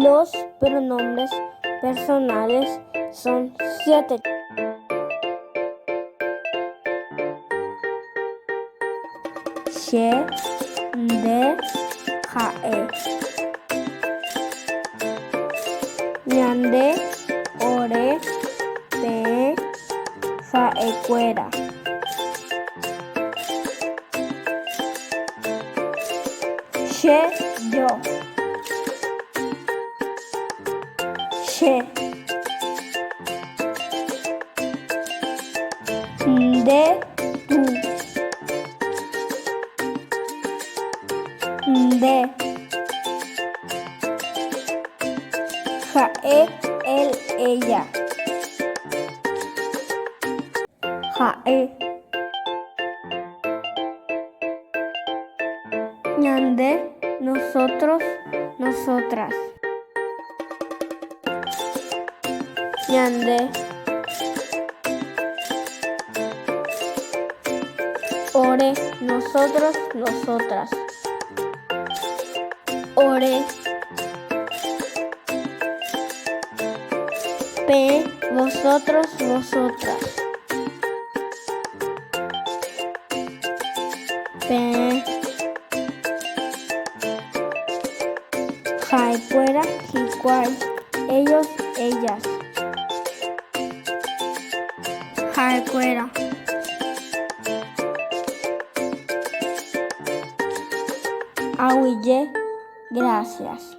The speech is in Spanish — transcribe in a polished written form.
Los pronombres personales son 7. She, de, jae. Ñande, ore, pe, faecuera. She, yo. She. De, tú. De. Jae, él, ella. Jae. Ñande, nosotros, nosotras. Ñande. Ore, nosotros, nosotras. Ore. Pe, vosotros, vosotras. Pe. Jaicuera, jicuay. Ellos, ellas. Jaicuera. Ahuille, gracias.